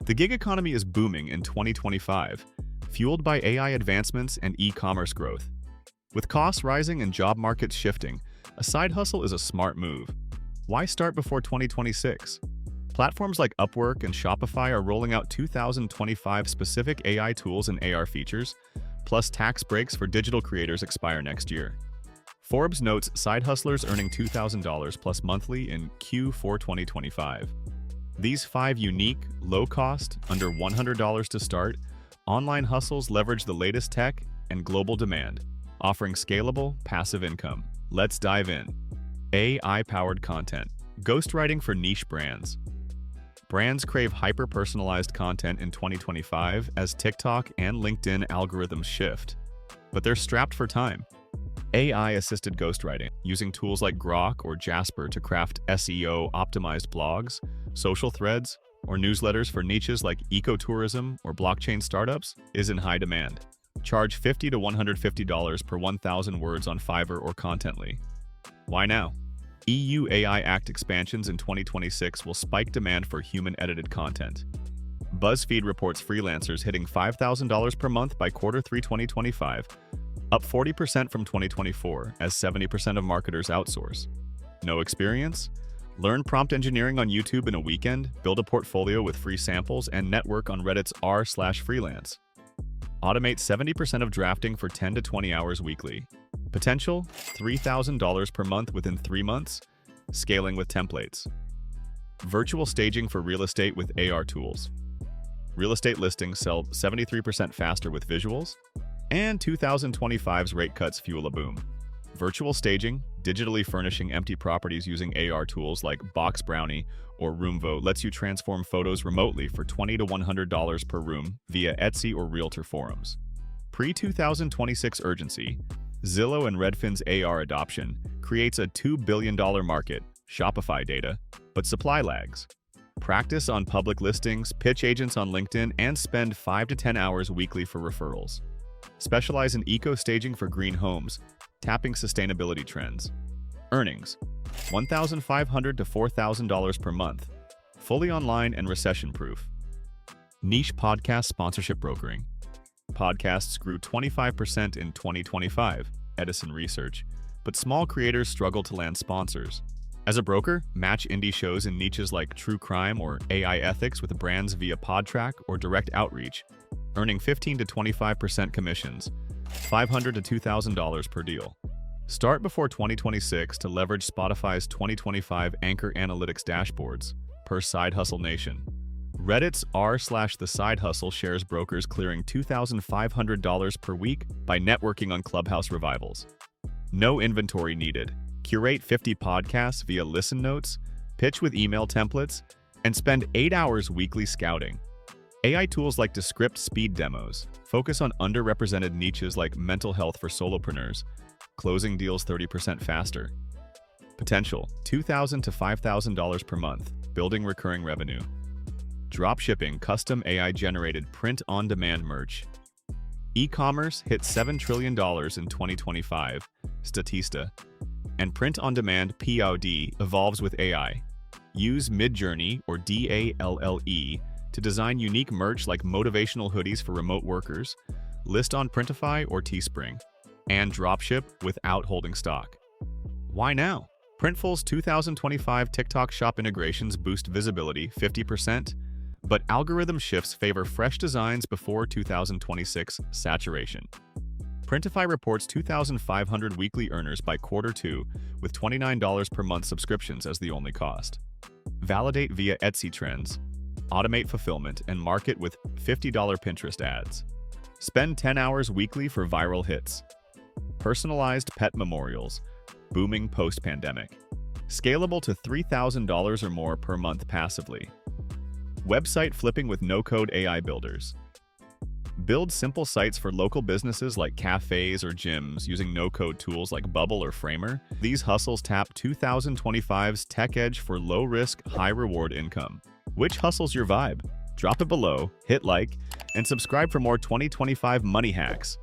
The gig economy is booming in 2025, fueled by AI advancements and e-commerce growth. With costs rising and job markets shifting, a side hustle is a smart move. Why start before 2026? Platforms like Upwork and Shopify are rolling out 2025 specific AI tools and AR features, plus tax breaks for digital creators expire next year. Forbes notes side hustlers earning $2,000 plus monthly in Q4 2025. These 5 unique, low-cost, under $100 to start, online hustles leverage the latest tech and global demand, offering scalable, passive income. Let's dive in. AI-powered content. Ghostwriting for niche brands. Brands crave hyper-personalized content in 2025 as TikTok and LinkedIn algorithms shift. But they're strapped for time. AI-assisted ghostwriting, using tools like Grok or Jasper to craft SEO-optimized blogs, social threads, or newsletters for niches like ecotourism or blockchain startups, is in high demand. Charge $50 to $150 per 1,000 words on Fiverr or Contently. Why now? EU AI Act expansions in 2026 will spike demand for human-edited content. BuzzFeed reports freelancers hitting $5,000 per month by Q3 2025, up 40% from 2024 as 70% of marketers outsource. No experience? Learn prompt engineering on YouTube in a weekend, build a portfolio with free samples, and network on Reddit's r/freelance. Automate 70% of drafting for 10 to 20 hours weekly. Potential: $3,000 per month within 3 months. Scaling with templates. Virtual staging for real estate with AR tools. Real estate listings sell 73% faster with visuals. And 2025's rate cuts fuel a boom. Virtual staging, digitally furnishing empty properties using AR tools like Box Brownie or Roomvo lets you transform photos remotely for $20 to $100 per room via Etsy or Realtor forums. Pre-2026 urgency, Zillow and Redfin's AR adoption creates a $2 billion market, Shopify data, but supply lags. Practice on public listings, pitch agents on LinkedIn, and spend 5 to 10 hours weekly for referrals. Specialize in eco-staging for green homes, tapping sustainability trends. Earnings: $1,500 to $4,000 per month. Fully online and recession-proof. Niche podcast sponsorship brokering. Podcasts grew 25% in 2025, Edison Research, but small creators struggle to land sponsors. As a broker, match indie shows in niches like true crime or AI ethics with brands via Podtrack or direct outreach, earning 15 to 25% commissions, $500 to $2,000 per deal. Start before 2026 to leverage Spotify's 2025 Anchor Analytics dashboards, per Side Hustle Nation. Reddit's r/the Side Hustle shares brokers clearing $2,500 per week by networking on Clubhouse revivals. No inventory needed. Curate 50 podcasts via Listen Notes, pitch with email templates, and spend 8 hours weekly scouting. AI tools like Descript speed demos focus on underrepresented niches like mental health for solopreneurs, closing deals 30% faster. Potential: $2,000 to $5,000 per month, building recurring revenue. Dropshipping custom AI-generated print-on-demand merch. E-commerce hit $7 trillion in 2025, Statista, and print-on-demand (POD) evolves with AI. Use Midjourney or DALLE to design unique merch like motivational hoodies for remote workers, list on Printify or Teespring, and dropship without holding stock. Why now? Printful's 2025 TikTok Shop integrations boost visibility 50%, but algorithm shifts favor fresh designs before 2026 saturation. Printify reports 2,500 weekly earners by Q2, with $29 per month subscriptions as the only cost. Validate via Etsy Trends. Automate fulfillment and market with $50 Pinterest ads. Spend 10 hours weekly for viral hits. Personalized pet memorials, booming post-pandemic. Scalable to $3,000 or more per month passively. Website flipping with no-code AI builders. Build simple sites for local businesses like cafes or gyms using no-code tools like Bubble or Framer. These hustles tap 2025's tech edge for low-risk, high-reward income. Which hustle's your vibe? Drop it below, hit like, and subscribe for more 2025 money hacks.